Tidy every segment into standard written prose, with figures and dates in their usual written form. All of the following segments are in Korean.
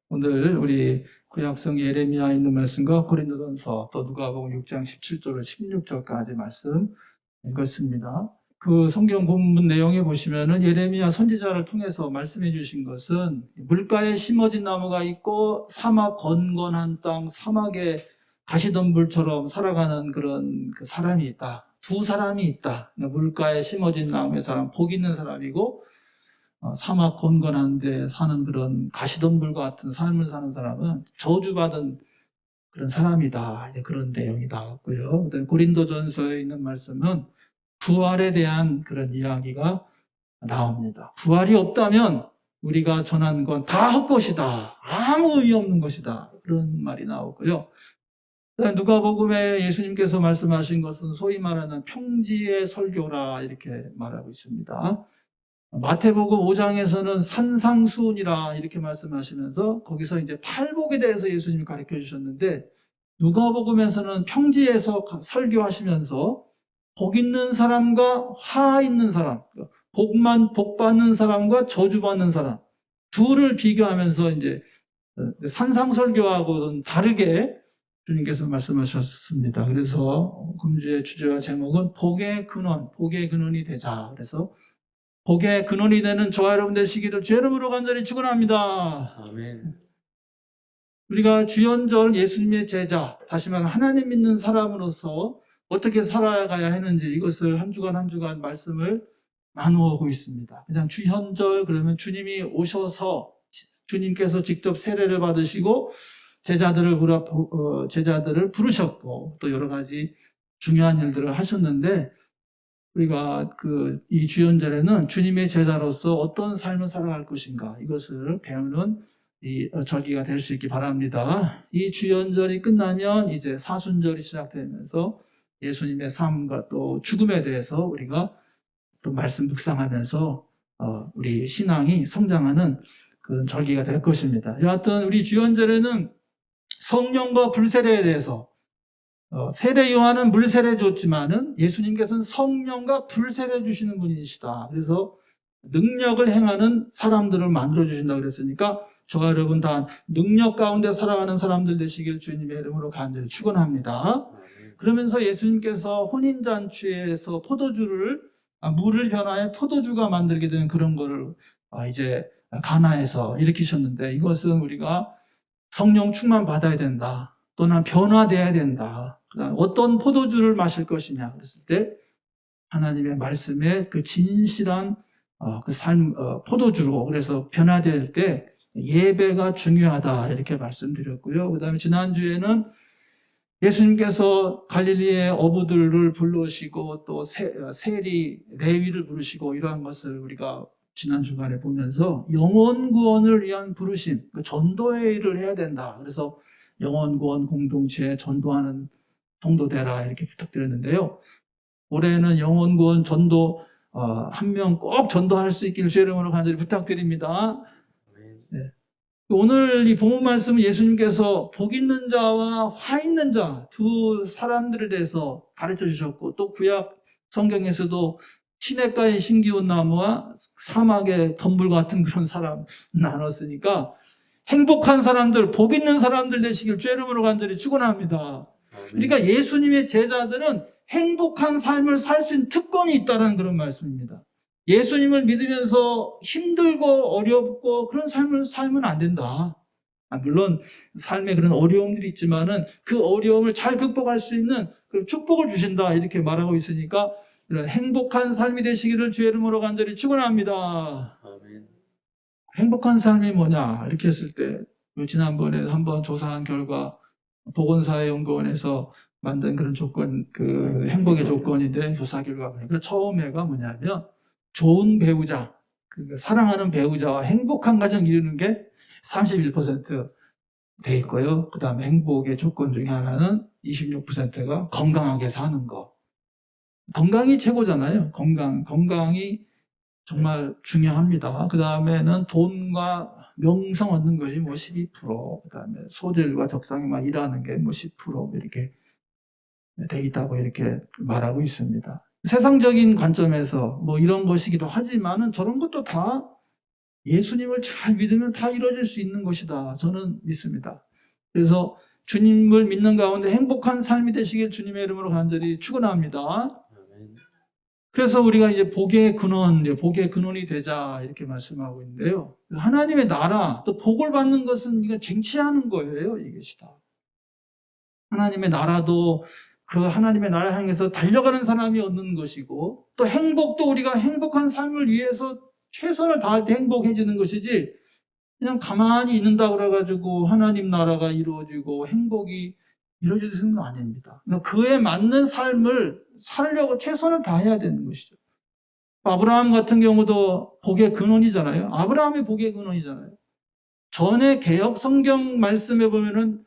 오늘 우리 구약성 예레미야에 있는 말씀과 고린도전서 또 누가복음 6장 17절로 16절까지 말씀 읽었습니다. 그 성경 본문 내용에 보시면은 예레미야 선지자를 통해서 말씀해 주신 것은 물가에 심어진 나무가 있고 사막 건건한 땅, 사막에 가시덤불처럼 살아가는 그런 그 사람이 있다. 두 사람이 있다. 물가에 심어진 나무의 사람, 복 있는 사람이고 사막 건건한 데 사는 그런 가시덤불과 같은 삶을 사는 사람은 저주받은 그런 사람이다. 이제 그런 내용이 나왔고요. 고린도전서에 있는 말씀은 부활에 대한 그런 이야기가 나옵니다. 부활이 없다면 우리가 전한 건 다 헛것이다. 아무 의미 없는 것이다. 그런 말이 나오고요. 누가복음에 예수님께서 말씀하신 것은 소위 말하는 평지의 설교라 이렇게 말하고 있습니다. 마태복음 5장에서는 산상수훈이라 이렇게 말씀하시면서 거기서 이제 팔복에 대해서 예수님이 가르쳐 주셨는데 누가복음에서는 평지에서 설교하시면서 복 있는 사람과 화 있는 사람, 복 받는 사람과 저주 받는 사람 둘을 비교하면서 이제 산상설교하고는 다르게 주님께서 말씀하셨습니다. 그래서 금주의 주제와 제목은 복의 근원, 복의 근원이 되자. 그래서 복의 근원이 되는 저와 여러분 되시기를 주의 이름으로 간절히 축원합니다. 아멘. 우리가 주연절 예수님의 제자, 다시 말하면 하나님 믿는 사람으로서 어떻게 살아가야 하는지 이것을 한 주간 한 주간 말씀을 나누고 있습니다. 그냥 주현절 그러면 주님이 오셔서 주님께서 직접 세례를 받으시고 제자들을 부르셨고 또 여러 가지 중요한 일들을 하셨는데 우리가 이 주연절에는 주님의 제자로서 어떤 삶을 살아갈 것인가 이것을 배우는 이 절기가 될 수 있기 바랍니다. 이 주연절이 끝나면 이제 사순절이 시작되면서 예수님의 삶과 또 죽음에 대해서 우리가 또 말씀 묵상하면서 우리 신앙이 성장하는 그런 절기가 될 것입니다. 여하튼 우리 주연절에는 성령과 불세례에 대해서 세례 요한은 물세례 줬지만은 예수님께서는 성령과 불세례 주시는 분이시다. 그래서 능력을 행하는 사람들을 만들어 주신다 그랬으니까 저와 여러분 다 능력 가운데 살아가는 사람들 되시길 주님의 이름으로 간절히 축원합니다. 그러면서 예수님께서 혼인잔치에서 물을 변화해 포도주가 만들게 되는 그런 거를 이제 가나에서 일으키셨는데 이것은 우리가 성령 충만 받아야 된다. 또는 변화되어야 된다. 어떤 포도주를 마실 것이냐 그랬을 때 하나님의 말씀에 그 진실한 그 삶, 포도주로 그래서 변화될 때 예배가 중요하다 이렇게 말씀드렸고요. 그 다음에 지난주에는 예수님께서 갈릴리의 어부들을 불러오시고 또 세리, 레위를 부르시고 이러한 것을 우리가 지난 주간에 보면서 영혼 구원을 위한 부르심, 전도의 일을 해야 된다. 그래서 영혼 구원 공동체에 전도하는 성도 되라 이렇게 부탁드렸는데요. 올해는 영혼 구원 전도 한 명 꼭 전도할 수 있기를 주의 이름으로 간절히 부탁드립니다. 네. 오늘 이 본문 말씀은 예수님께서 복 있는 자와 화 있는 자 두 사람들에 대해서 가르쳐 주셨고 또 구약 성경에서도 시냇가의 신기온 나무와 사막의 덤불 같은 그런 사람 나눴으니까 행복한 사람들, 복 있는 사람들 되시길 주의 이름으로 간절히 축원합니다. 그러니까 예수님의 제자들은 행복한 삶을 살 수 있는 특권이 있다는 그런 말씀입니다. 예수님을 믿으면서 힘들고 어렵고 그런 삶을 살면 안 된다. 물론 삶에 그런 어려움들이 있지만은 그 어려움을 잘 극복할 수 있는 그런 축복을 주신다 이렇게 말하고 있으니까 이런 행복한 삶이 되시기를 주의 이름으로 간절히 축원합니다. 아멘. 행복한 삶이 뭐냐 이렇게 했을 때 지난번에 한번 조사한 결과 보건사회연구원에서 만든 그런 조건, 그 행복의 조건인데 조사 결과 보니까 처음에가 뭐냐면 좋은 배우자, 사랑하는 배우자와 행복한 가정 이루는 게 31%돼 있고요. 그 다음에 행복의 조건 중에 하나는 26%가 건강하게 사는 거. 건강이 최고잖아요. 건강이 정말 중요합니다. 그 다음에는 돈과 명성 얻는 것이 12%, 그 다음에 소질과 적성이 일하는 게 10% 이렇게 돼 있다고 이렇게 말하고 있습니다. 세상적인 관점에서 이런 것이기도 하지만은 저런 것도 다 예수님을 잘 믿으면 다 이루어질 수 있는 것이다. 저는 믿습니다. 그래서 주님을 믿는 가운데 행복한 삶이 되시길 주님의 이름으로 간절히 축원합니다. 그래서 우리가 이제 복의 근원, 복의 근원이 되자 이렇게 말씀하고 있는데요. 하나님의 나라, 또 복을 받는 것은 이건 쟁취하는 거예요. 이것이 다. 하나님의 나라도 그 하나님의 나라 향해서 달려가는 사람이 얻는 것이고, 또 행복도 우리가 행복한 삶을 위해서 최선을 다할 때 행복해지는 것이지, 그냥 가만히 있는다고 그래가지고 하나님 나라가 이루어지고 행복이 이루어지는 건 아닙니다. 그러니까 그에 맞는 삶을 살려고 최선을 다해야 되는 것이죠. 아브라함 같은 경우도 복의 근원이잖아요. 아브라함이 복의 근원이잖아요. 전에 개역 성경 말씀에 보면은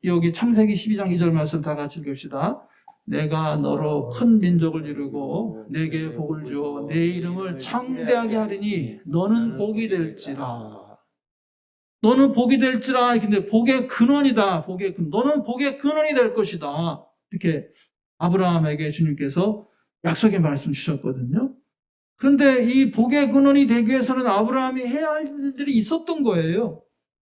여기 창세기 12장 2절 말씀 다 같이 읽읍시다. 내가 너로 큰 민족을 이루고 내게 복을 주어 내 이름을 창대하게 하리니 너는 복이 될지라. 너는 복이 될지라. 근데 복의 근원이다. 너는 복의 근원이 될 것이다. 이렇게 아브라함에게 주님께서 약속의 말씀 주셨거든요. 그런데 이 복의 근원이 되기 위해서는 아브라함이 해야 할 일들이 있었던 거예요.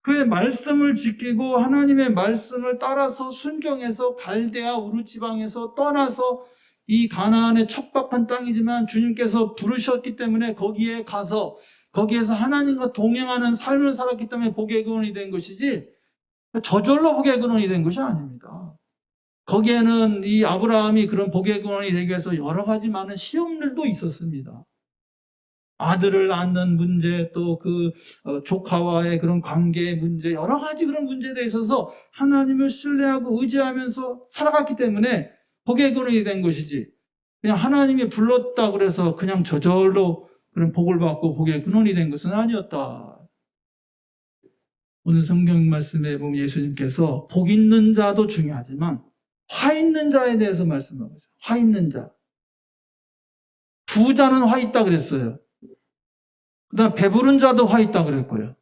그의 말씀을 지키고 하나님의 말씀을 따라서 순종해서 갈대아 우르 지방에서 떠나서 이 가나안의 척박한 땅이지만 주님께서 부르셨기 때문에 거기에 가서 거기에서 하나님과 동행하는 삶을 살았기 때문에 복의 근원이 된 것이지 저절로 복의 근원이 된 것이 아닙니다. 거기에는 이 아브라함이 그런 복의 근원이 되기 위해서 여러 가지 많은 시험들도 있었습니다. 아들을 낳는 문제, 또 그 조카와의 그런 관계의 문제, 여러 가지 그런 문제에 있어서 하나님을 신뢰하고 의지하면서 살아갔기 때문에 복의 근원이 된 것이지, 그냥 하나님이 불렀다 그래서 그냥 저절로 그런 복을 받고 복의 근원이 된 것은 아니었다. 오늘 성경 말씀에 보면 예수님께서 복 있는 자도 중요하지만 화 있는 자에 대해서 말씀하고 있어요. 화 있는 자. 부자는 화 있다 그랬어요. 그 다음 배부른 자도 화 있다 그랬고요.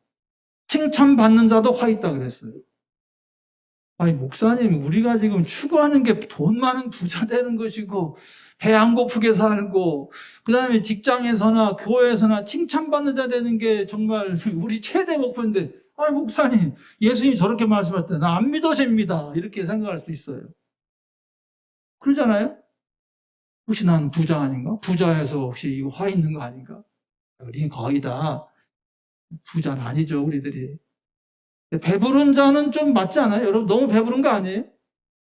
칭찬받는 자도 화 있다 그랬어요. 아니 목사님, 우리가 지금 추구하는 게 돈 많은 부자 되는 것이고 배 안 고프게 살고 그 다음에 직장에서나 교회에서나 칭찬받는 자 되는 게 정말 우리 최대 목표인데, 아니 목사님, 예수님이 저렇게 말씀할 때 나 안 믿어집니다 이렇게 생각할 수 있어요. 그러잖아요. 혹시 난 부자 아닌가? 부자에서 혹시 이거 화 있는 거 아닌가? 우리는 거의 다 부자는 아니죠, 우리들이. 배부른 자는 좀 맞지 않아요? 여러분, 너무 배부른 거 아니에요?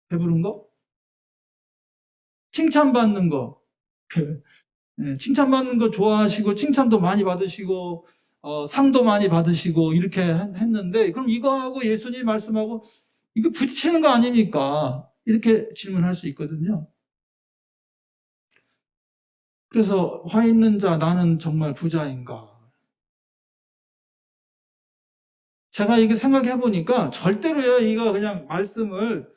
배부른 거? 칭찬받는 거. 칭찬받는 거 좋아하시고, 칭찬도 많이 받으시고, 상도 많이 받으시고, 이렇게 했는데, 그럼 이거하고 예수님이 말씀하고, 이거 부딪히는 거 아닙니까? 이렇게 질문할 수 있거든요. 그래서, 화 있는 자, 나는 정말 부자인가? 제가 이게 생각해 보니까 절대로요, 이거 그냥 말씀을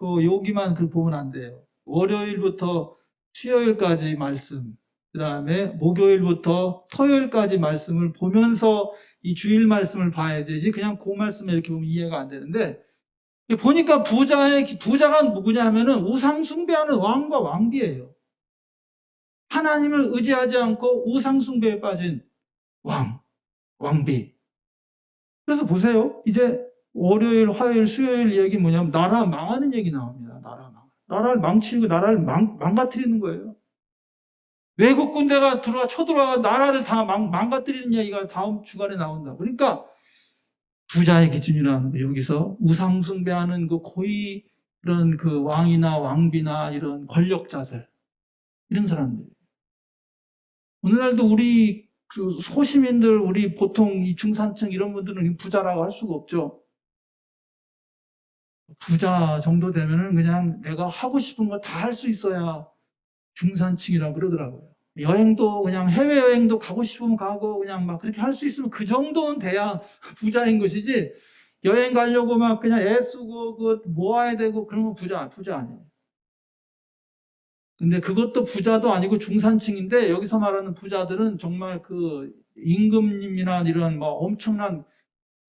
여기만 보면 안 돼요. 월요일부터 수요일까지 말씀, 그 다음에 목요일부터 토요일까지 말씀을 보면서 이 주일 말씀을 봐야 되지, 그냥 그 말씀을 이렇게 보면 이해가 안 되는데, 보니까 부자가 누구냐 하면은 우상 숭배하는 왕과 왕비예요. 하나님을 의지하지 않고 우상 숭배에 빠진 왕비. 그래서 보세요. 이제 월요일, 화요일, 수요일 얘기 뭐냐면 나라 망하는 얘기 나옵니다. 나라를 망치고 나라를 망가뜨리는 거예요. 외국 군대가 쳐들어와 나라를 다 망가뜨리는 얘기가 다음 주간에 나온다. 그러니까 부자의 기준이라는 거, 여기서 우상숭배하는 그 고위 그런 그 왕이나 왕비나 이런 권력자들, 이런 사람들. 오늘날도 우리 그 소시민들, 우리 보통 이 중산층 이런 분들은 부자라고 할 수가 없죠. 부자 정도 되면은 그냥 내가 하고 싶은 거 다 할 수 있어야 중산층이라고 그러더라고요. 여행도 그냥 해외여행도 가고 싶으면 가고 그냥 막 그렇게 할 수 있으면 그 정도는 돼야 부자인 것이지, 여행 가려고 막 그냥 애쓰고 그 모아야 되고 그러면 부자 아니에요. 근데 그것도 부자도 아니고 중산층인데, 여기서 말하는 부자들은 정말 그 임금님이나 이런 막 엄청난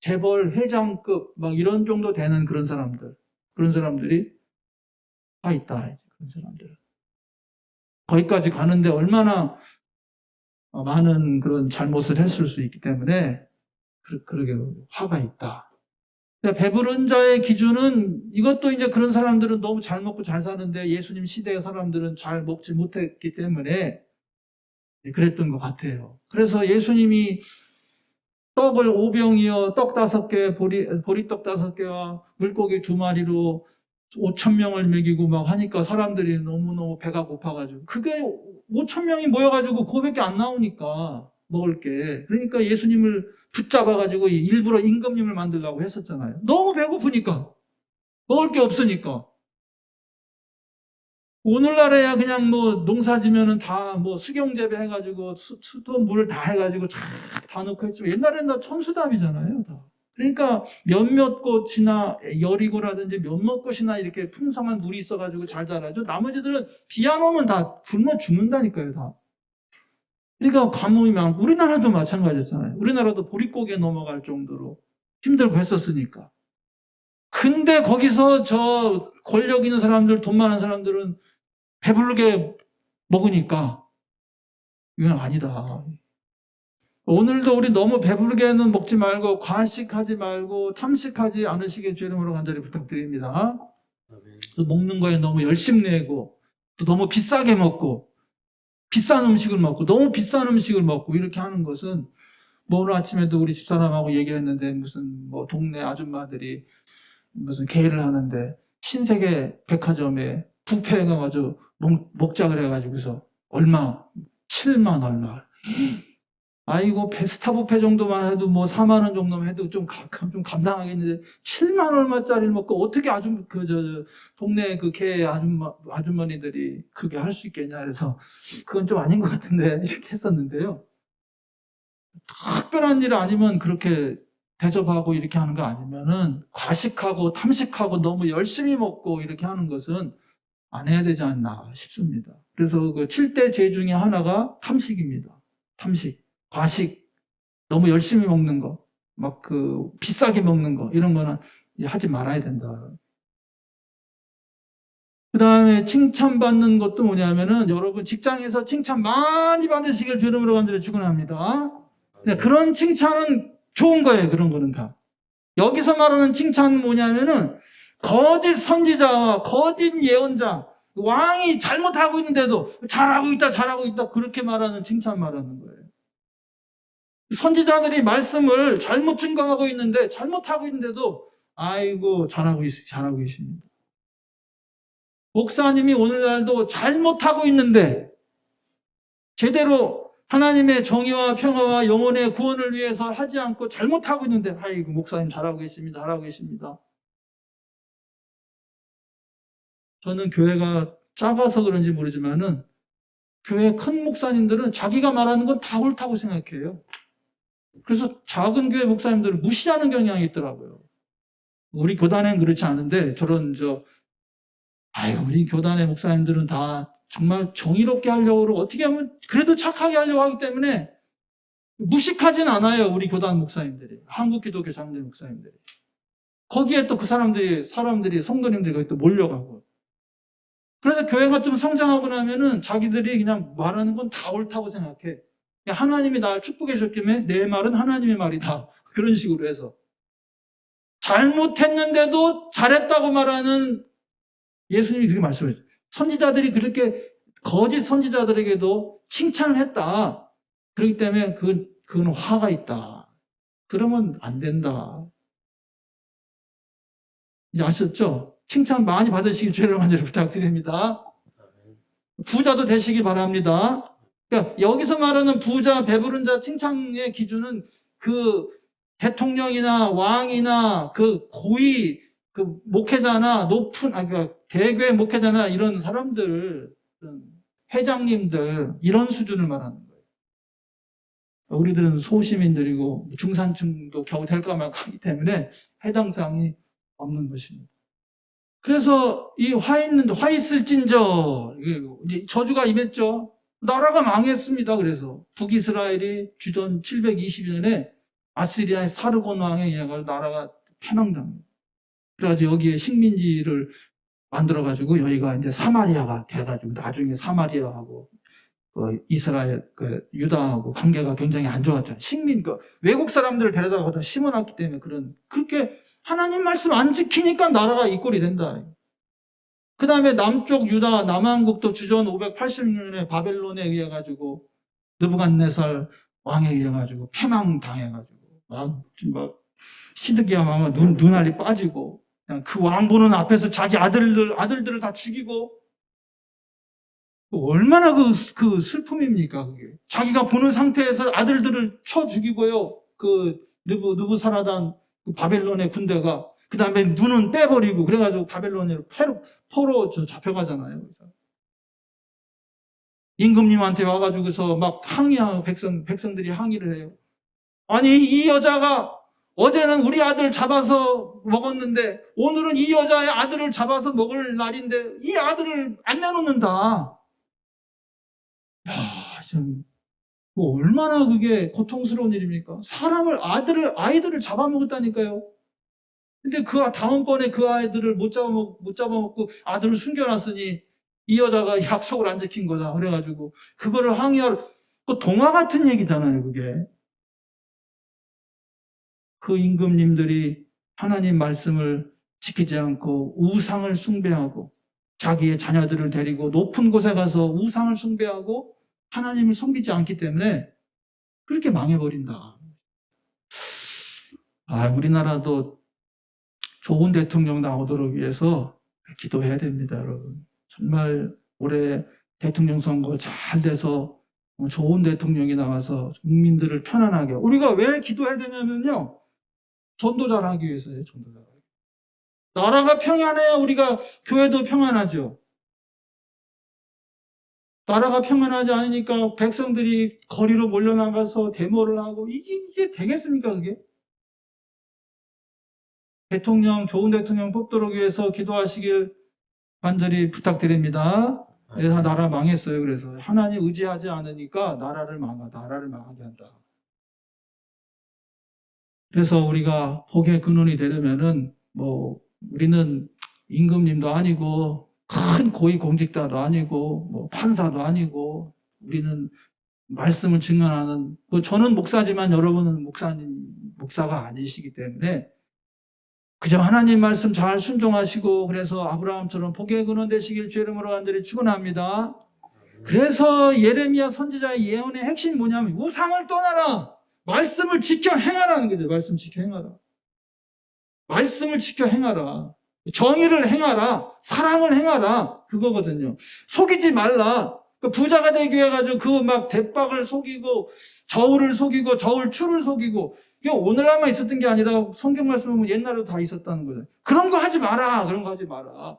재벌 회장급 막 이런 정도 되는 그런 사람들이 다 있다. 그런 사람들. 거기까지 가는데 얼마나 많은 그런 잘못을 했을 수 있기 때문에 그러게 화가 있다. 배부른 자의 기준은 이것도 이제 그런 사람들은 너무 잘 먹고 잘 사는데 예수님 시대의 사람들은 잘 먹지 못했기 때문에 그랬던 것 같아요. 그래서 예수님이 떡을 5병이요, 떡 5개, 보리떡 5개와 물고기 2마리로 5,000명을 먹이고 막 하니까 사람들이 너무너무 배가 고파가지고 그게 5,000명이 모여가지고 그거밖에 안 나오니까 먹을 게. 그러니까 예수님을 붙잡아가지고 일부러 임금님을 만들려고 했었잖아요. 너무 배고프니까. 먹을 게 없으니까. 오늘날에야 그냥 뭐 농사 지면은 다 뭐 수경재배 해가지고 수도 물 다 해가지고 다 넣고 했지만 옛날에는 다 천수답이잖아요. 다. 그러니까 몇몇 곳이나 여리고라든지 몇몇 곳이나 이렇게 풍성한 물이 있어가지고 잘 자라죠. 나머지들은 비 안 오면 다 굶어 죽는다니까요. 다. 그러니까 가뭄이 많고 우리나라도 마찬가지였잖아요. 우리나라도 보릿고개에 넘어갈 정도로 힘들고 했었으니까. 근데 거기서 저 권력 있는 사람들, 돈 많은 사람들은 배부르게 먹으니까 이건 아니다. 오늘도 우리 너무 배부르게는 먹지 말고 과식하지 말고 탐식하지 않으시길 주 이름으로 간절히 부탁드립니다. 또 먹는 거에 너무 열심 내고 또 너무 비싸게 먹고 비싼 음식을 먹고 너무 비싼 음식을 먹고 이렇게 하는 것은 뭐 오늘 아침에도 우리 집사람하고 얘기했는데 무슨 뭐 동네 아줌마들이 무슨 개를 하는데 신세계 백화점에 뷔페에 가가지고 먹자 그래가지고서 얼마? 7만 얼마. 아이고 스타 뷔페 정도만 해도 뭐 4만 원 정도만 해도 좀 감당하겠는데 7만 얼마짜리를 먹고 어떻게 동네 그 개 아주머니들이 그게 할 수 있겠냐 그래서 그건 좀 아닌 것 같은데 이렇게 했었는데요. 특별한 일 아니면 그렇게 대접하고 이렇게 하는 거 아니면은 과식하고 탐식하고 너무 열심히 먹고 이렇게 하는 것은 안 해야 되지 않나 싶습니다. 그래서 그 7대 죄 중에 하나가 탐식입니다. 탐식, 과식, 너무 열심히 먹는 거, 막 그 비싸게 먹는 거 이런 거는 이제 하지 말아야 된다. 그 다음에 칭찬받는 것도 뭐냐면은 여러분 직장에서 칭찬 많이 받으시길 주 이름으로 간절히 축원합니다. 그런 칭찬은 좋은 거예요. 그런 거는 다. 여기서 말하는 칭찬은 뭐냐면은 거짓 선지자와 거짓 예언자, 왕이 잘못하고 있는데도 잘하고 있다 그렇게 말하는 칭찬 말하는 거예요. 선지자들이 말씀을 잘못 증거하고 있는데 잘못하고 있는데도 아이고 잘하고 계십니다. 목사님이 오늘날도 잘못하고 있는데 제대로 하나님의 정의와 평화와 영혼의 구원을 위해서 하지 않고 잘못하고 있는데 아이고 목사님 잘하고 계십니다. 저는 교회가 작아서 그런지 모르지만은 교회 큰 목사님들은 자기가 말하는 건 다 옳다고 생각해요. 그래서 작은 교회 목사님들을 무시하는 경향이 있더라고요. 우리 교단엔 그렇지 않은데 우리 교단의 목사님들은 다 정말 정의롭게 하려고 어떻게 하면 그래도 착하게 하려고 하기 때문에 무식하진 않아요. 우리 교단 목사님들이. 한국 기독교 장로님 목사님들이. 거기에 또 그 사람들이 성도님들이 거기 또 몰려가고. 그래서 교회가 좀 성장하고 나면은 자기들이 그냥 말하는 건 다 옳다고 생각해. 하나님이 나를 축복해 줬기 때문에 내 말은 하나님의 말이다. 그런 식으로 해서. 잘못했는데도 잘했다고 말하는 예수님이 그렇게 말씀하셨어요. 선지자들이 그렇게 거짓 선지자들에게도 칭찬을 했다. 그렇기 때문에 그건 화가 있다. 그러면 안 된다. 이제 아셨죠? 칭찬 많이 받으시길 주의를 간절히 부탁드립니다. 부자도 되시기 바랍니다. 그러니까 여기서 말하는 부자, 배부른 자 칭찬의 기준은 그 대통령이나 왕이나 그 고위 그 목회자나 그러니까 대교회 목회자나 이런 사람들, 회장님들 이런 수준을 말하는 거예요. 우리들은 소시민들이고 중산층도 겨우 될까 말까 하기 때문에 해당 사항이 없는 것입니다. 그래서 이 화 있을진저 저주가 임했죠. 나라가 망했습니다. 그래서 북이스라엘이 주전 720년에 아시리아의 사르곤 왕에 의해서 나라가 패망당합니다. 그래가지고 여기에 식민지를 만들어가지고 여기가 이제 사마리아가 돼가지고 나중에 사마리아하고 이스라엘, 유다하고 관계가 굉장히 안 좋았잖아요. 식민, 외국 사람들을 데려다가 심어놨기 때문에 그렇게 하나님 말씀 안 지키니까 나라가 이 꼴이 된다. 그 다음에 남쪽 유다, 남한국도 주전 586년에 바벨론에 의해 가지고 느부갓네살 왕에 의해 가지고 패망당해가지고 막 시드기야 막 눈알이 빠지고 그냥 그 왕 보는 앞에서 자기 아들들을 다 죽이고 얼마나 그 슬픔입니까 그게. 자기가 보는 상태에서 아들들을 쳐 죽이고요. 느부사라단 바벨론의 군대가 그 다음에 눈은 빼버리고 그래가지고 바벨론으로 포로 잡혀가잖아요. 그래서 임금님한테 와가지고서 막 항의하고 백성들이 항의를 해요. 아니 이 여자가 어제는 우리 아들 잡아서 먹었는데 오늘은 이 여자의 아들을 잡아서 먹을 날인데 이 아들을 안 내놓는다. 야, 참, 얼마나 그게 고통스러운 일입니까? 아이들을 잡아먹었다니까요. 근데 다음번에 그 아이들을 못 잡아먹고 아들을 숨겨놨으니 이 여자가 약속을 안 지킨 거다. 그래가지고 그거를 항의하러, 동화 같은 얘기잖아요, 그게. 그 임금님들이 하나님 말씀을 지키지 않고 우상을 숭배하고 자기의 자녀들을 데리고 높은 곳에 가서 우상을 숭배하고 하나님을 섬기지 않기 때문에 그렇게 망해버린다. 우리나라도 좋은 대통령 나오도록 위해서 기도해야 됩니다, 여러분. 정말 올해 대통령 선거 잘 돼서 좋은 대통령이 나와서 국민들을 편안하게. 우리가 왜 기도해야 되냐면요. 전도 잘하기 위해서예요, 전도 잘하기. 나라가 평안해야 우리가 교회도 평안하죠. 나라가 평안하지 않으니까 백성들이 거리로 몰려나가서 데모를 하고 이게 되겠습니까, 그게? 좋은 대통령 뽑도록 위해서 기도하시길 간절히 부탁드립니다. 나라 망했어요. 그래서 하나님 의지하지 않으니까 나라를 망하게 한다. 그래서 우리가 복의 근원이 되려면은 우리는 임금님도 아니고 큰 고위 공직자도 아니고 판사도 아니고 우리는 말씀을 증언하는 저는 목사지만 여러분은 목사가 아니시기 때문에 그저 하나님 말씀 잘 순종하시고 그래서 아브라함처럼 복의 근원 되시길 주의 이름으로 간절히 축원합니다. 그래서 예레미야 선지자의 예언의 핵심이 뭐냐면 우상을 떠나라. 말씀을 지켜 행하라는 거죠. 말씀 지켜 행하라. 말씀을 지켜 행하라. 정의를 행하라. 사랑을 행하라. 그거거든요. 속이지 말라. 부자가 되기 위해 가지고 대박을 속이고 저울을 속이고 저울추를 속이고 이게 오늘날만 있었던 게 아니라 성경 말씀 보면 옛날에도 다 있었다는 거죠. 그런 거 하지 마라. 그런 거 하지 마라.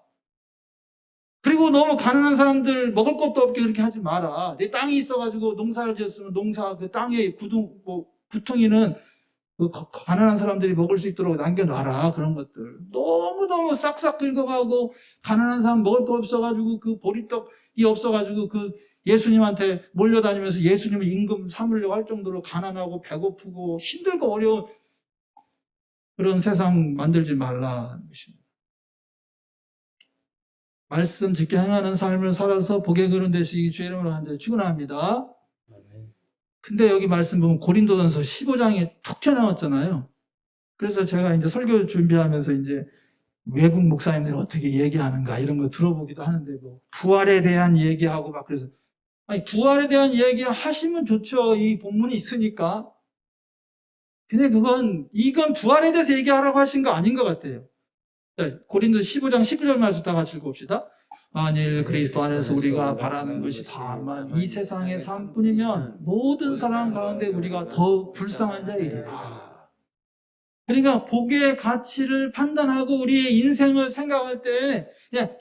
그리고 너무 가난한 사람들 먹을 것도 없게 그렇게 하지 마라. 내 땅이 있어가지고 농사를 지었으면 그 땅에 구덩이는 가난한 사람들이 먹을 수 있도록 남겨놔라. 그런 것들. 너무너무 싹싹 긁어가고 가난한 사람 먹을 거 없어가지고 보리떡이 없어가지고 예수님한테 몰려다니면서 예수님을 임금 삼으려고 할 정도로 가난하고 배고프고 힘들고 어려운 그런 세상 만들지 말라는 것입니다. 말씀 지켜 행하는 삶을 살아서 복의 근원 되시기 주의 이름으로 간절히 축원합니다. 근데 여기 말씀 보면 고린도전서 15장에 툭 튀어나왔잖아요. 그래서 제가 이제 설교 준비하면서 이제 외국 목사님들이 어떻게 얘기하는가 이런 거 들어보기도 하는데 부활에 대한 얘기하고 막 그래서 부활에 대한 얘기 하시면 좋죠. 이 본문이 있으니까. 근데 이건 부활에 대해서 얘기하라고 하신 거 아닌 것 같아요. 고린도 15장 19절 말씀 다 같이 읽어봅시다. 만일 그리스도 안에서 우리가 바라는 것이 다만 이 세상의 삶뿐이면 모든 사람 가운데 우리가 더욱 불쌍한 자이리라. 그러니까 복의 가치를 판단하고 우리의 인생을 생각할 때 그냥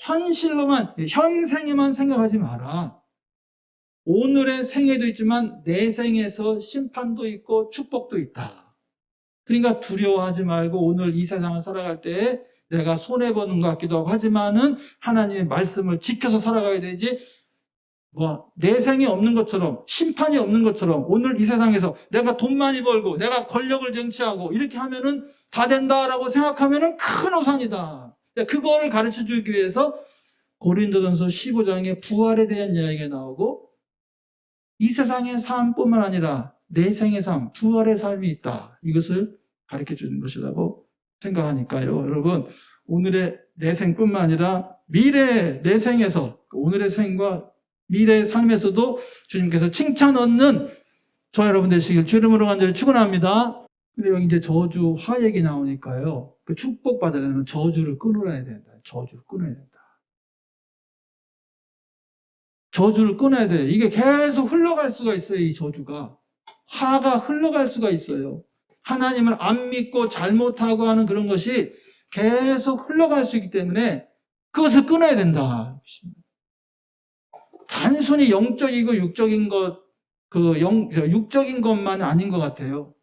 현생에만 생각하지 마라. 오늘의 생애도 있지만 내 생에서 심판도 있고 축복도 있다. 그러니까 두려워하지 말고 오늘 이 세상을 살아갈 때 내가 손해보는 것 같기도 하고 하지만은 하나님의 말씀을 지켜서 살아가야 되지 내 생에 없는 것처럼 심판이 없는 것처럼 오늘 이 세상에서 내가 돈 많이 벌고 내가 권력을 쟁취하고 이렇게 하면은 다 된다라고 생각하면은 큰 오산이다. 그거를 가르쳐 주기 위해서 고린도전서 15장에 부활에 대한 이야기가 나오고 이 세상의 삶뿐만 아니라 내생의 삶, 부활의 삶이 있다. 이것을 가르쳐 주는 것이라고 생각하니까요. 여러분, 오늘의 내생뿐만 아니라 미래의 내생에서, 오늘의 생과 미래의 삶에서도 주님께서 칭찬 얻는 저와 여러분 되시길 주 이름으로 간절히 축원합니다. 근데 여기 이제 저주, 화 얘기 나오니까요. 그 축복 받으려면 저주를 끊어야 된다. 저주를 끊어야 된다. 저주를 끊어야 돼. 이게 계속 흘러갈 수가 있어요. 이 저주가. 화가 흘러갈 수가 있어요. 하나님을 안 믿고 잘못하고 하는 그런 것이 계속 흘러갈 수 있기 때문에 그것을 끊어야 된다. 단순히 영적이고 육적인 것, 육적인 것만 아닌 것 같아요.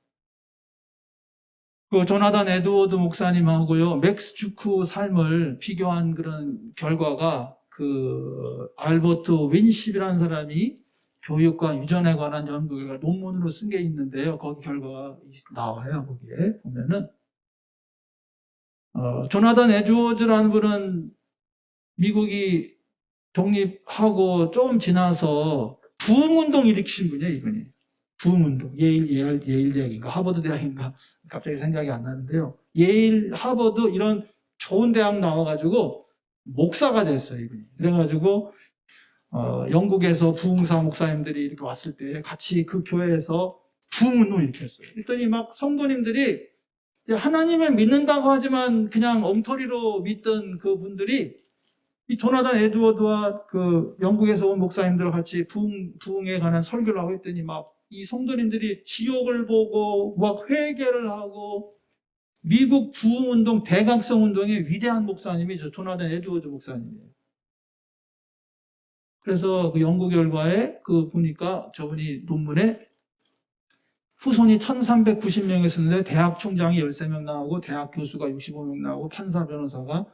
그 조나단 에드워드 목사님하고요, 맥스 주크 삶을 비교한 그런 결과가 그 알버트 윈십이라는 사람이 교육과 유전에 관한 연구를 논문으로 쓴 게 있는데요. 거기 결과가 나와요. 거기에 보면은 조나단 에드워즈라는 분은 미국이 독립하고 좀 지나서 부흥운동 일으키신 분이에요. 이분이 부흥운동, 예일 대학인가 하버드 대학인가 갑자기 생각이 안 나는데요. 예일, 하버드 이런 좋은 대학 나와가지고 목사가 됐어요. 이분이. 그래가지고 영국에서 부흥사 목사님들이 이렇게 왔을 때 같이 그 교회에서 부흥운동을 일으켰어요. 그랬더니 막 성도님들이 하나님을 믿는다고 하지만 그냥 엉터리로 믿던 그 분들이 이 조나단 에드워드와 그 영국에서 온 목사님들과 같이 부흥에 관한 설교를 하고 했더니 막 이 성도님들이 지옥을 보고 막 회개를 하고 미국 부흥운동 대각성 운동의 위대한 목사님이 조나단 에드워드 목사님이에요. 그래서 그 연구 결과에 그 보니까 저분이 논문에 후손이 1390명이 있었는데 대학 총장이 13명 나오고 대학 교수가 65명 나오고 판사 변호사가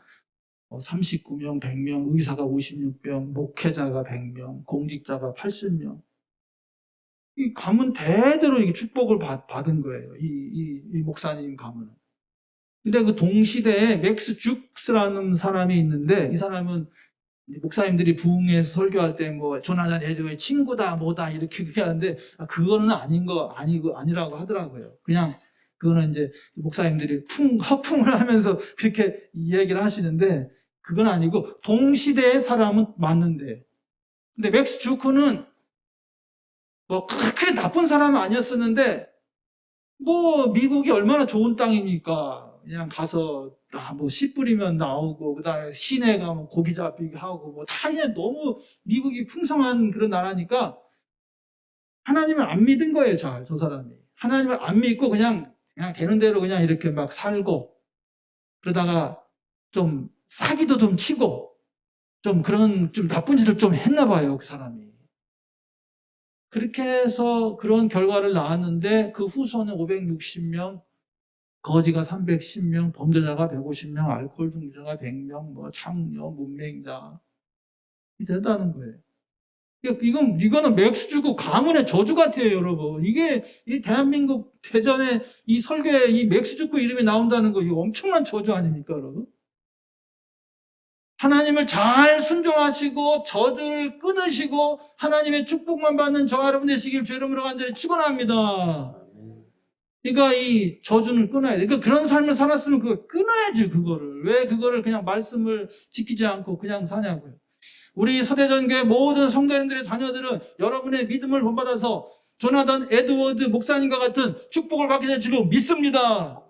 39명, 100명, 의사가 56명, 목회자가 100명, 공직자가 80명. 이 가문 대대로 이게 축복을 받은 거예요. 이 목사님 가문은. 근데 그 동시대에 맥스 죽스라는 사람이 있는데 이 사람은 목사님들이 부흥에서 설교할 때 뭐 조나단 에드워드의 친구다 뭐다 이렇게 하는데 그거는 아니라고 하더라고요. 그냥 그거는 이제 목사님들이 허풍을 하면서 그렇게 얘기를 하시는데 그건 아니고 동시대의 사람은 맞는데 근데 맥스 주크는 뭐 그렇게 나쁜 사람은 아니었었는데 뭐 미국이 얼마나 좋은 땅입니까? 그냥 가서 뭐 씨 뿌리면 나오고 그다음에 시내 가면 고기 잡히기 하고 뭐 다 그냥 너무 미국이 풍성한 그런 나라니까 하나님을 안 믿은 거예요. 저 사람이 하나님을 안 믿고 그냥 되는 대로 그냥 이렇게 막 살고 그러다가 좀 사기도 좀 치고 좀 그런 좀 나쁜 짓을 좀 했나 봐요. 그 사람이. 그렇게 해서 그런 결과를 낳았는데 그 후손은 560명, 거지가 310명, 범죄자가 150명, 알코올 중독자가 100명, 뭐 창녀, 문맹자. 대단한 거예요. 이거는 맥스 주고 가문의 저주 같아요, 여러분. 이게 이 대한민국 대전에 이 설교에 이 맥스 주고 이름이 나온다는 거 이거 엄청난 저주 아닙니까, 여러분? 하나님을 잘 순종하시고 저주를 끊으시고 하나님의 축복만 받는 저와 여러분 되시길 주 이름으로 간절히 축원합니다. 그러니까 이 저주는 끊어야 돼. 그러니까 그런 삶을 살았으면 그걸 끊어야지 그거를. 왜 그거를 그냥 말씀을 지키지 않고 그냥 사냐고요. 우리 서대전교회 모든 성도님들의 자녀들은 여러분의 믿음을 본받아서 조나단 에드워드 목사님과 같은 축복을 받게 될 줄로 믿습니다.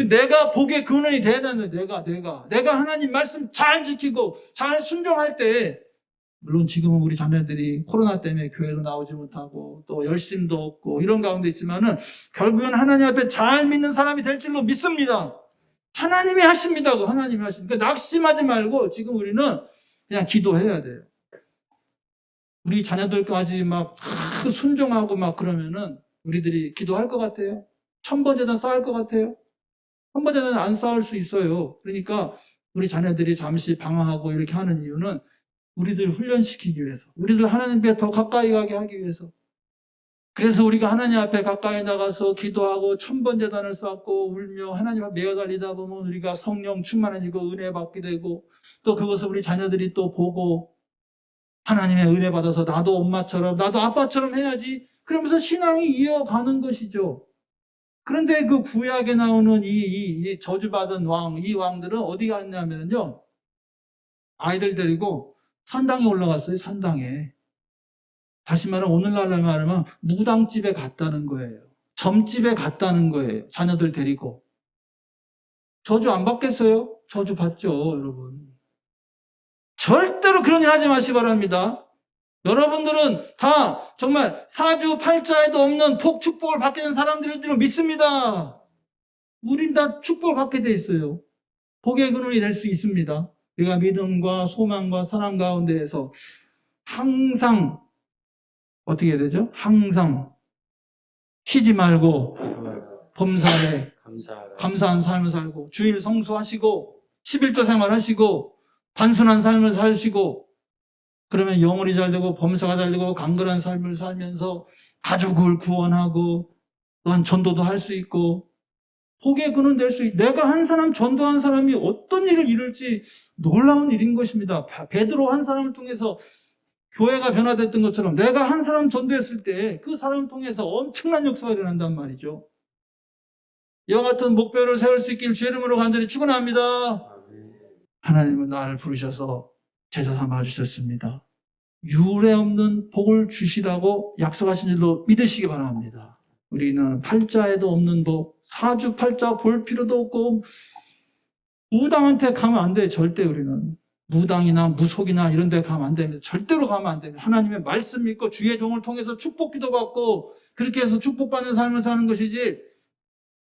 내가 복의 근원이 돼야 되는데 내가 하나님 말씀 잘 지키고 잘 순종할 때 물론 지금은 우리 자녀들이 코로나 때문에 교회로 나오지 못하고 또 열심도 없고 이런 가운데 있지만은 결국은 하나님 앞에 잘 믿는 사람이 될 줄로 믿습니다. 하나님이 하십니다. 하나님이 하십니다. 그러니까 낙심하지 말고 지금 우리는 그냥 기도해야 돼요. 우리 자녀들까지 막 순종하고 막 그러면은 우리들이 기도할 것 같아요? 천번제단 쌓을 것 같아요? 천번제단 안 쌓을 수 있어요. 그러니까 우리 자녀들이 잠시 방황하고 이렇게 하는 이유는 우리들 훈련시키기 위해서, 우리들 하나님 앞에 더 가까이 가게 하기 위해서. 그래서 우리가 하나님 앞에 가까이 나가서 기도하고 천번제단을 쌓고 울며 하나님 앞에 매어달리다 보면 우리가 성령 충만해지고 은혜 받게 되고 또 그것을 우리 자녀들이 또 보고 하나님의 은혜 받아서 나도 엄마처럼 나도 아빠처럼 해야지. 그러면서 신앙이 이어가는 것이죠. 그런데 그 구약에 나오는 이 저주받은 이 왕들은 어디 갔냐면요. 아이들 데리고 산당에 올라갔어요, 산당에. 다시 말하면 오늘날로 말하면 무당집에 갔다는 거예요. 점집에 갔다는 거예요. 자녀들 데리고. 저주 안 받겠어요? 저주 받죠, 여러분. 절대로 그런 일 하지 마시기 바랍니다. 여러분들은 다 정말 사주팔자에도 없는 축복을 받게 된 사람들인 줄 믿습니다. 우린 다 축복을 받게 돼 있어요. 복의 근원이 될 수 있습니다. 우리가 믿음과 소망과 사랑 가운데에서 항상 어떻게 해야 되죠? 항상 쉬지 말고 범사에 감사한 삶을 살고 주일 성수하시고 11조 생활하시고 단순한 삶을 사시고 그러면 영혼이 잘 되고 범사가 잘 되고 강건한 삶을 살면서 가족을 구원하고 또한 전도도 할 수 있고 복의 근원 될 수 있고 내가 한 사람 전도한 사람이 어떤 일을 이룰지 놀라운 일인 것입니다. 베드로 한 사람을 통해서 교회가 변화됐던 것처럼 내가 한 사람 전도했을 때 그 사람을 통해서 엄청난 역사가 일어난단 말이죠. 이와 같은 목표를 세울 수 있길 주의 이름으로 간절히 축원합니다. 하나님은 나를 부르셔서 제자 삼아 주셨습니다. 유례 없는 복을 주시라고 약속하신 줄로 믿으시기 바랍니다. 우리는 팔자에도 없는 복, 사주팔자 볼 필요도 없고 무당한테 가면 안 돼. 절대 우리는. 무당이나 무속이나 이런 데 가면 안 됩니다. 절대로 가면 안 됩니다. 하나님의 말씀 믿고 주의 종을 통해서 축복 기도받고 그렇게 해서 축복받는 삶을 사는 것이지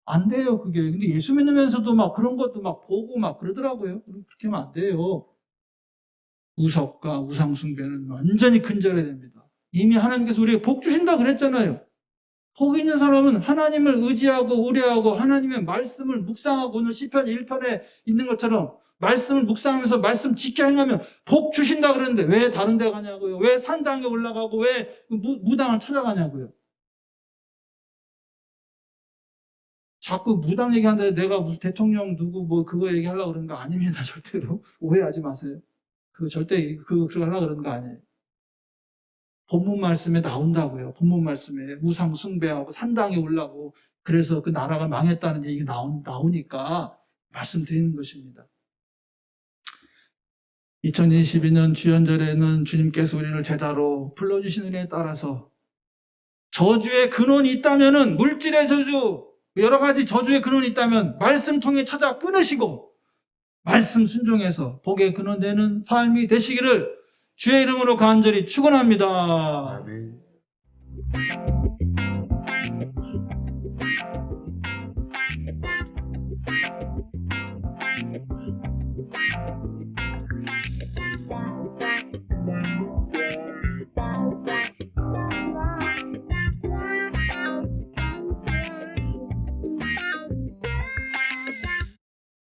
안 돼요, 그게. 근데 예수 믿으면서도 막 그런 것도 막 보고 막 그러더라고요. 그렇게 하면 안 돼요. 우석과 우상숭배는 완전히 근절해야 됩니다. 이미 하나님께서 우리에게 복 주신다 그랬잖아요. 복 있는 사람은 하나님을 의지하고 의뢰하고 하나님의 말씀을 묵상하고 오늘 시편 1편에 있는 것처럼 말씀을 묵상하면서 말씀 지켜 행하면 복 주신다 그랬는데 왜 다른 데 가냐고요? 왜 산당에 올라가고 왜 무당을 찾아가냐고요? 자꾸 무당 얘기하는데 내가 무슨 대통령 누구 뭐 그거 얘기하려고 그러는 거 아닙니다. 절대로. 오해하지 마세요. 절대 그거 하려고 그러는 거 아니에요. 본문 말씀에 나온다고요. 본문 말씀에 우상 숭배하고 산당에 올라고 그래서 그 나라가 망했다는 얘기가 나오니까 말씀드리는 것입니다. 2022년 주연절에는 주님께서 우리를 제자로 불러주신 은혜에 따라서 저주의 근원이 있다면은 물질의 저주, 여러 가지 저주의 근원이 있다면 말씀 통해 찾아 끊으시고 말씀 순종해서 복의 근원 되는 삶이 되시기를 주의 이름으로 간절히 축원합니다. 아멘.